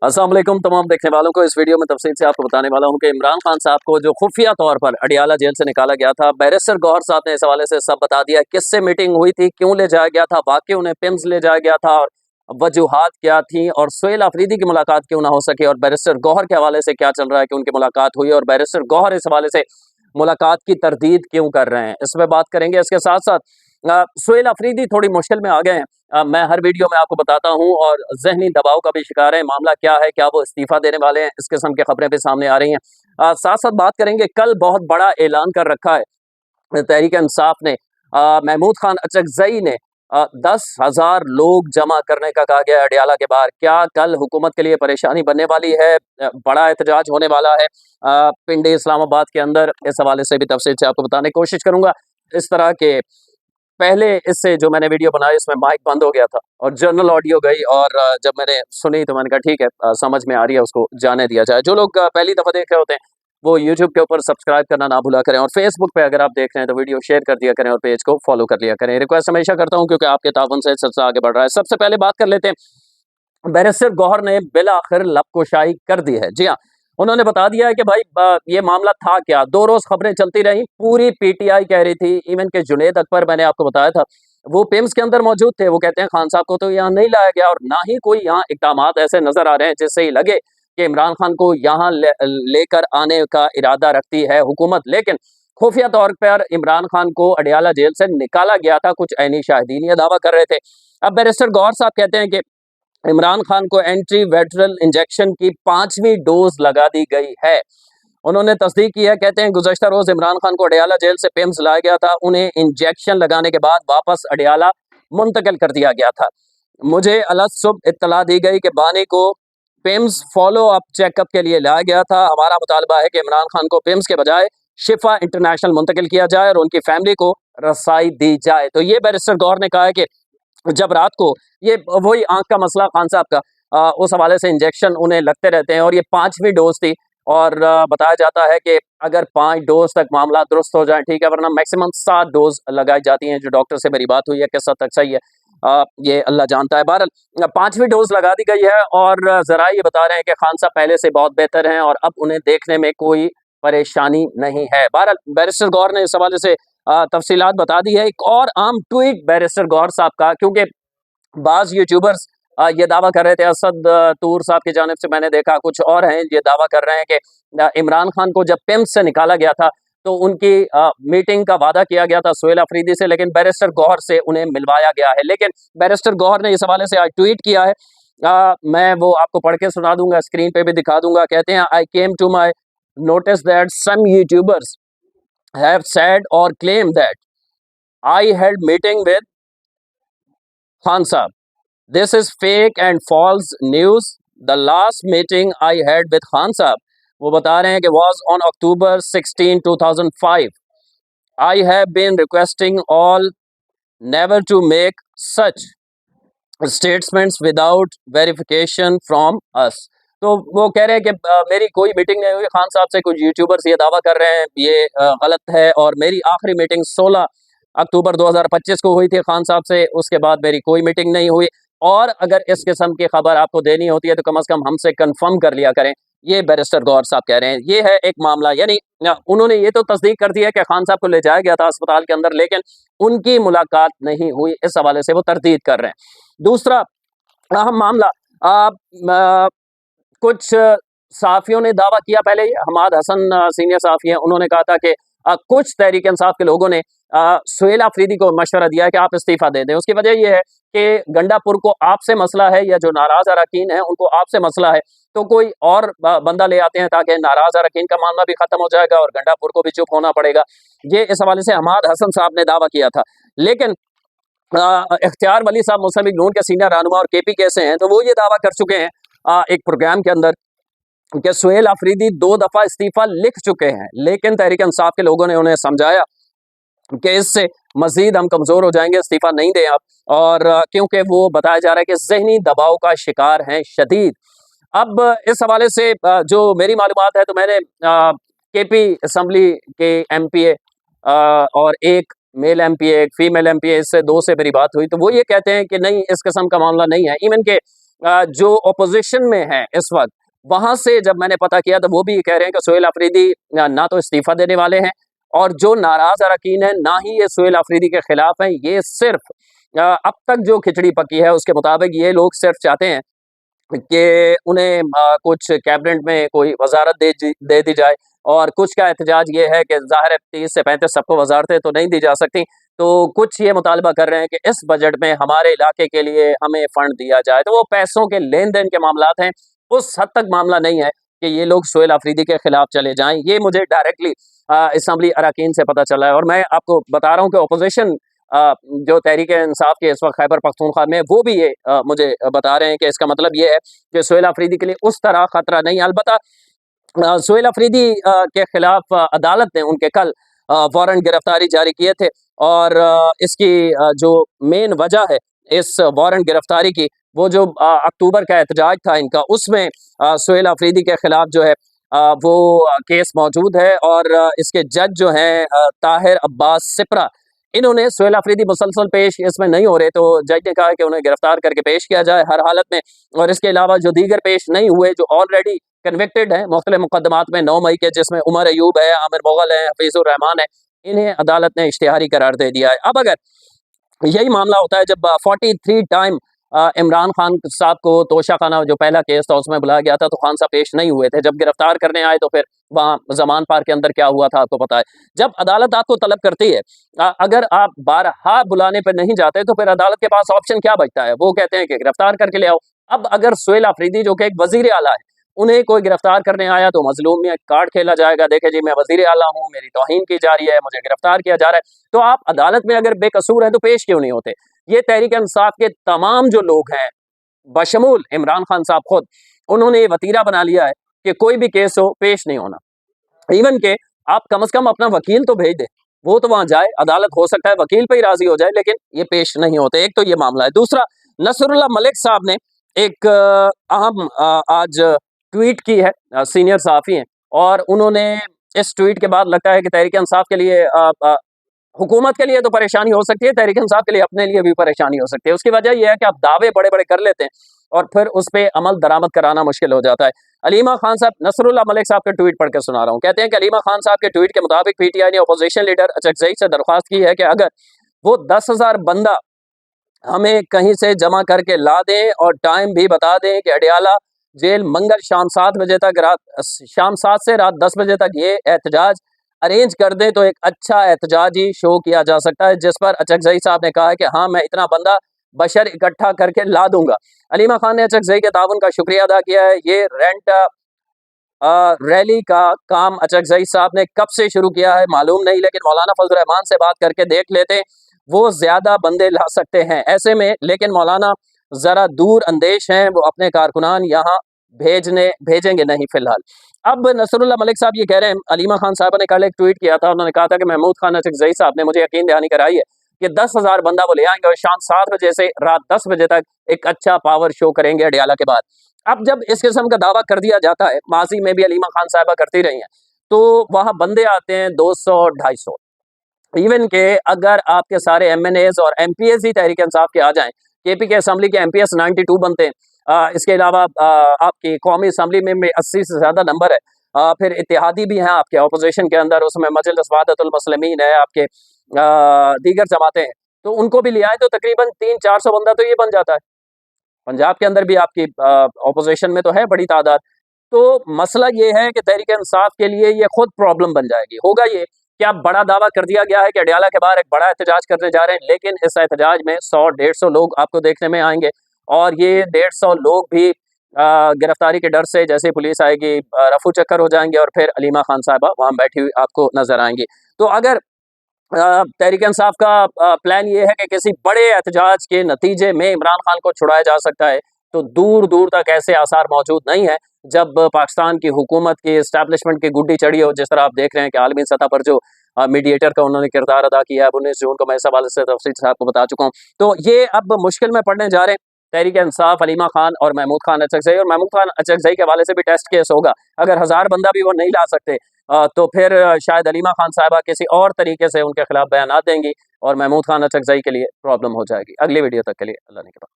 अस्सलाम वालेकुम तमाम देखने वालों को। इस वीडियो में तफसील से आपको बताने वाला हूं कि इमरान खान साहब को जो खुफिया तौर पर अडियाला जेल से निकाला गया था, बैरिस्टर गौहर साहब ने इस हवाले से सब बता दिया। किससे मीटिंग हुई थी, क्यों ले जाया गया था, वाकई उन्हें पिम्स ले जाया गया था और वजूहात क्या थी, और सुहेल अफरीदी की मुलाकात क्यों ना हो सकी, और बैरिस्टर गौहर के हवाले से क्या चल रहा है कि उनकी मुलाकात हुई और बैरिस्टर गौहर इस हवाले से मुलाकात की तरदीद क्यों कर रहे हैं, इसमें बात करेंगे। इसके साथ साथ सुहेल अफरीदी थोड़ी मुश्किल में आ गए हैं। मैं हर वीडियो में आपको बताता हूं, और जहनी दबाव का भी शिकार है। मामला क्या है, क्या वो इस्तीफा देने वाले हैं, इस किस्म की खबरें भी सामने आ रही हैं। साथ साथ बात करेंगे, कल बहुत बड़ा ऐलान कर रखा है तहरीक इंसाफ ने। महमूद खान अचकजई ने 10,000 लोग जमा करने का कहा गया है अडियाला के बाहर। क्या कल हुकूमत के लिए परेशानी बनने वाली है? बड़ा एहतजाज होने वाला है पिंडी इस्लामाबाद के अंदर। इस हवाले से भी तफसील से आपको बताने की कोशिश करूंगा। इस तरह के पहले इससे जो मैंने वीडियो बनाई, इसमें माइक बंद हो गया था और जर्नल ऑडियो गई, और जब मैंने सुनी तो मैंने कहा ठीक है, समझ में आ रही है, उसको जाने दिया जाए। जो लोग पहली दफ़ा देख रहे होते हैं वो यूट्यूब के ऊपर सब्सक्राइब करना ना भूला करें, और फेसबुक पे अगर आप देख रहे हैं तो वीडियो शेयर कर दिया करें और पेज को फॉलो कर लिया करें। रिक्वेस्ट हमेशा करता हूं क्योंकि आपके ताउन से सिलसिला आगे बढ़ रहा है। सबसे पहले बात कर लेते हैं, बैरिस्टर गौहर ने बिल आखिर लबकुशाई कर दी है। जी हाँ, उन्होंने बता दिया है कि भाई ये मामला था क्या। 2 रोज खबरें चलती रही, पूरी पीटीआई कह रही थी, इवन के जुनेद अकबर, मैंने आपको बताया था, वो पिम्स के अंदर मौजूद थे। वो कहते हैं खान साहब को तो यहाँ नहीं लाया गया, और ना ही कोई यहाँ इकदामात ऐसे नजर आ रहे हैं जिससे ही लगे कि इमरान खान को यहाँ लेकर आने का इरादा रखती है हुकूमत। लेकिन खुफिया तौर पर इमरान खान को अडियाला जेल से निकाला गया था, कुछ ऐनी शाहिदीन ये दावा कर रहे थे। अब बैरिस्टर गौहर साहब कहते हैं कि इमरान खान को एंटी वेटरल इंजेक्शन की 5वीं डोज लगा दी गई है। उन्होंने तस्दीक की है। कहते हैं गुज़श्ता रोज इमरान खान को अडियाला जेल से पिम्स लाया गया था। उन्हें इंजेक्शन लगाने के बाद वापस अडियाला मुंतकिल कर दिया गया था। मुझे अलग इत्तला दी गई कि बानी को पिम्स फॉलो अप चेकअप के लिए लाया गया था। हमारा मुतालबा है कि इमरान खान को पिम्स के बजाय शिफा इंटरनेशनल मुंतकिल किया जाए और उनकी फैमिली को रसाई दी जाए। तो ये बैरिस्टर गौहर ने कहा है कि जब रात को ये वही आंख का मसला खान साहब का, उस हवाले से इंजेक्शन उन्हें लगते रहते हैं, और ये 5वीं डोज थी। और बताया जाता है कि अगर 5 डोज तक मामला दुरुस्त हो जाए ठीक है, वरना मैक्सिमम 7 डोज लगाई जाती हैं। जो डॉक्टर से मेरी बात हुई है, किस हद तक सही है ये अल्लाह जानता है। बहरहाल 5वीं डोज लगा दी गई है, और ज़रा ये बता रहे हैं कि खान साहब पहले से बहुत बेहतर हैं और अब उन्हें देखने में कोई परेशानी नहीं है। बहरहाल बैरिस्टर गौहर ने इस हवाले से तफसीलात बता दी है। एक और आम ट्वीट बैरिस्टर गौहर साहब का, क्योंकि बाज़ यूट्यूबर्स ये दावा कर रहे थे, असद तूर साहब की जानिब से मैंने देखा, कुछ और हैं ये दावा कर रहे हैं कि इमरान खान को जब पिम्स से निकाला गया था तो उनकी मीटिंग का वादा किया गया था सुहेल अफरीदी से, लेकिन बैरिस्टर गौहर से उन्हें मिलवाया गया है। लेकिन बैरिस्टर गौहर ने इस हवाले से आज ट्वीट किया है। मैं वो आपको पढ़ के सुना दूंगा, स्क्रीन पे भी दिखा दूंगा। कहते हैं, I came to my notice that some YouTubers have said or claimed that I held meeting with Khan Saab. This is fake and false news. The last meeting I had with Khan Saab, वो बता रहे हैं कि was on October 16, 2005. I have been requesting all never to make such statements without verification from us. तो वो कह रहे हैं कि मेरी कोई मीटिंग नहीं हुई खान साहब से। कुछ यूट्यूबर्स ये दावा कर रहे हैं, ये गलत है, और मेरी आखिरी मीटिंग 16 अक्टूबर 2025 को हुई थी खान साहब से। उसके बाद मेरी कोई मीटिंग नहीं हुई, और अगर इस किस्म की खबर आपको देनी होती है तो कम से कम हमसे कंफर्म कर लिया करें। ये बैरिस्टर गौहर साहब कह रहे हैं। ये है एक मामला, यानी उन्होंने ये तो तस्दीक कर दी है कि खान साहब को ले जाया गया था अस्पताल के अंदर, लेकिन उनकी मुलाकात नहीं हुई। इस हवाले से वो तरदीद कर रहे हैं। दूसरा अहम मामला, कुछ सहाफ़ियों ने दावा किया, पहले हमाद हसन सीनियर सहाफ़ी हैं, उन्होंने कहा था कि कुछ तहरीक इंसाफ के लोगों ने सुहेल अफरीदी को मशवरा दिया है कि आप इस्तीफ़ा दे दें। उसकी वजह ये है कि गंडापुर को आपसे मसला है, या जो नाराज़ अरकान हैं उनको आपसे मसला है, तो कोई और बंदा ले आते हैं ताकि नाराज़ अरकान का मामला भी ख़त्म हो जाएगा और गंडापुर को भी चुप होना पड़ेगा। ये इस हवाले से हमाद हसन साहब ने दावा किया था। लेकिन इख्तियार वली साहब मुस्लिम लीग नून के सीनियर रहनुमा और केपी कैसे हैं, तो वो ये दावा कर चुके हैं एक प्रोग्राम के अंदर कि सुहेल अफरीदी 2 दफ़ा इस्तीफ़ा लिख चुके हैं, लेकिन तहरीक इंसाफ के लोगों ने उन्हें समझाया कि इससे मजीद हम कमज़ोर हो जाएंगे, इस्तीफ़ा नहीं दें आप। और क्योंकि वो बताया जा रहा है कि ज़हनी दबाव का शिकार हैं शदीद। अब इस हवाले से जो मेरी मालूमात है, तो मैंने केपी असम्बली के एमपीए और एक मेल एमपीए, एक फीमेल एमपीए, इससे 2 से मेरी बात हुई, तो वो ये कहते हैं कि नहीं, इस किस्म का मामला नहीं है। इवन के जो अपोजिशन में है इस वक्त, वहां से जब मैंने पता किया तो वो भी ये कह रहे हैं कि सोहेल अफरीदी ना तो इस्तीफा देने वाले हैं, और जो नाराज अरकान है ना ही ये सोहेल अफरीदी के खिलाफ हैं। ये सिर्फ अब तक जो खिचड़ी पकी है उसके मुताबिक ये लोग सिर्फ चाहते हैं कि उन्हें कुछ कैबिनेट में कोई वजारत दे दी जाए, और कुछ का एहतजाज ये है कि ज़ाहिर है 30 से 35 सबको वजारतें तो नहीं दी जा सकती, तो कुछ ये मुतालबा कर रहे हैं कि इस बजट में हमारे इलाके के लिए हमें फंड दिया जाए। तो वो पैसों के लेन देन के मामलात हैं, उस हद तक मामला नहीं है कि ये लोग सोहेल अफरीदी के खिलाफ चले जाएं। ये मुझे डायरेक्टली असम्बली अरकान से पता चला है, और मैं आपको बता रहा हूँ कि अपोजिशन जो तहरीक इंसाफ के इस वक्त खैबर पख्तूनख्वा में, वो भी ये मुझे बता रहे हैं कि इसका मतलब ये है कि सोहेल अफरीदी के लिए उस तरह खतरा नहीं है। अलबत्ता सोहेल अफरीदी के खिलाफ अदालत ने उनके कल वारंट गिरफ्तारी जारी किए थे, और इसकी जो मेन वजह है इस वारंट गिरफ्तारी की, वो जो अक्टूबर का एहतजाज था इनका, उसमें सोहेल अफरीदी के खिलाफ जो है वो केस मौजूद है, और इसके जज जो हैं ताहिर अब्बास सिपरा, इन्होंने सोहेल अफरीदी मुसलसल पेश इसमें नहीं हो रहे, तो जज ने कहा कि उन्हें गिरफ्तार करके पेश किया जाए हर हालत में। और इसके अलावा जो दीगर पेश नहीं हुए, जो ऑलरेडी कन्विक्टेड हैं मुख्तलिफ मुकदमात में 9 मई के, जिसमें उमर अयूब है, आमिर मुगल है, हफीजुर रहमान है, इन्हें अदालत ने इश्तिहारी करार दे दिया है। अब अगर यही मामला होता है जब 43 टाइम इमरान खान साहब को तोशा खाना जो पहला केस था उसमें बुलाया गया था, तो खान साहब पेश नहीं हुए थे। जब गिरफ्तार करने आए तो फिर वहाँ जमान पार्क के अंदर क्या हुआ था आपको पता है। जब अदालत आपको तलब करती है, अगर आप बारहा बुलाने पर नहीं जाते तो फिर अदालत के पास ऑप्शन क्या बचता है, वो कहते हैं कि गिरफ्तार करके ले आओ। अब अगर सोहेल अफरीदी जो कि एक वजीर आला है, उन्हें कोई गिरफ्तार करने आया तो मजलूम में कार्ड खेला जाएगा, देखे जी मैं वजीर आला हूँ, मेरी तौहीन की जा रही है, मुझे गिरफ्तार किया जा रहा है। तो आप अदालत में अगर बेकसूर है तो पेश क्यों नहीं होते। ये तहरीक इंसाफ के तमाम जो लोग हैं, बशमूल इमरान खान साहब खुद, उन्होंने ये वतीरा बना लिया है कि कोई भी केस हो पेश नहीं होना। इवन के आप कम से कम अपना वकील तो भेज दें, वो तो वहां जाए, अदालत हो सकता है वकील पे ही राजी हो जाए, लेकिन ये पेश नहीं होते। एक तो ये मामला है। दूसरा, नसरुल्लाह मलिक साहब ने एक अहम आज ट्वीट की है, सीनियर सहाफ़ी हैं, और उन्होंने इस ट्वीट के बाद लगता है कि तहरीक इंसाफ के लिए हुकूमत के लिए तो परेशानी हो सकती है, तहरीक इंसाफ के लिए अपने लिए भी परेशानी हो सकती है। उसकी वजह यह है कि आप दावे बड़े-बड़े कर लेते हैं और फिर उस पे अमल दरामद कराना मुश्किल हो जाता है। अलीमा खान साहब, नसरुल्लाह मलिक साहब का ट्वीट पढ़ के सुना रहा हूँ। कहते हैं कि अलीमा खान साहब के ट्वीट के मुताबिक पीटीआई ने अपोजिशन लीडर अचकज़ई से दरख्वास्त की है कि अगर वो 10,000 बंदा हमें कहीं से जमा करके ला दें और टाइम भी बता दें कि अडियाला जेल मंगल शाम 7 बजे तक, शाम 7 से रात 10 बजे तक ये एहतजाज अरेंज कर दें, तो एक अच्छा एहतजाजी शो किया जा सकता है। जिस पर अचकज़ई साहब ने कहा कि हाँ, मैं इतना बंदा बशर इकट्ठा करके ला दूंगा। अलीमा खान ने अचकज़ई के ताउन का शुक्रिया अदा किया है। ये रेंट रैली का काम अचकज़ई साहब ने कब से शुरू किया है मालूम नहीं, लेकिन मौलाना फजल रहमान से बात करके देख लेते, वो ज्यादा बंदे ला सकते हैं ऐसे में। लेकिन मौलाना जरा दूर अंदेश हैं, वो अपने कारकुनान यहाँ भेजेंगे नहीं फिलहाल। अब नसरुल्लाह मलिक साहब ये कह रहे हैं, अलीमा खान साहब ने कल एक ट्वीट किया था, उन्होंने कहा था कि महमूद खान अचकज़ई साहब ने मुझे यकीन दहानी कराई है कि 10,000 बंदा वो ले आएंगे और शाम 7 बजे से रात 10 बजे तक एक अच्छा पावर शो करेंगे अडियाला के बाद। अब जब इस किस्म का दावा कर दिया जाता है, माजी में भी अलीमा खान साहबा करती रही हैं, तो वहां बंदे आते हैं 200-250। इवन के अगर आपके सारे एमएनएज और एमपीएस ही तहरीक इंसाफ के आ जाएं, केपी के असम्बली के एमपीएस 92 बनते हैं। इसके अलावा आपकी कौमी असम्बली में 80 से ज्यादा नंबर है। फिर इत्तेहादी भी हैं आपके अपोजिशन के अंदर, उसमें मजलिस वहदतुल मुस्लिमीन है, आपके दीगर जमातें हैं, तो उनको भी ले आए तो तकरीबन 300-400 बंदा तो ये बन जाता है। पंजाब के अंदर भी आपकी अपोजिशन में तो है बड़ी तादाद। तो मसला ये है कि तहरीक इंसाफ के लिए ये खुद प्रॉब्लम बन जाएगी। होगा ये कि अब बड़ा दावा कर दिया गया है कि अडियाला के बाहर एक बड़ा एहतजाज करने जा रहे हैं, लेकिन इस एहतजाज में 100-150 लोग आपको देखने में आएंगे, और ये 150 लोग भी गिरफ्तारी के डर से जैसे पुलिस आएगी रफू चक्कर हो जाएंगे, और फिर अलीमा खान साहबा वहां बैठी हुई आपको नजर आएंगी। तो अगर तहरीक इंसाफ का प्लान ये है कि किसी बड़े एहतजाज के नतीजे में इमरान खान को छुड़ाया जा सकता है, तो दूर दूर तक ऐसे आसार मौजूद नहीं है। जब पाकिस्तान की हुकूमत की इस्टेब्लिशमेंट की गुड्डी चढ़ी हो, जिस तरह आप देख रहे हैं कि आलमी सतह पर जो मीडिएटर का उन्होंने किरदार अदा किया है, 19 जून को मैं इस हवाले से तफसील से आपको बता चुका हूँ। तो ये अब मुश्किल में पड़ने जा रहे हैं तहरीक इंसाफ, अलीमा खान और महमूद खान अचकज़ई। और महमूद खान अचकज़ई के हवाले से भी टेस्ट केस होगा। अगर 1000 बंदा भी वो नहीं ला सकते, तो फिर शायद अलीमा खान साहबा किसी और तरीके से उनके खिलाफ बयान देंगी, और महमूद खान अचकज़ई के लिए प्रॉब्लम हो जाएगी। अगली वीडियो तक के लिए अल्लाह ने के बाद।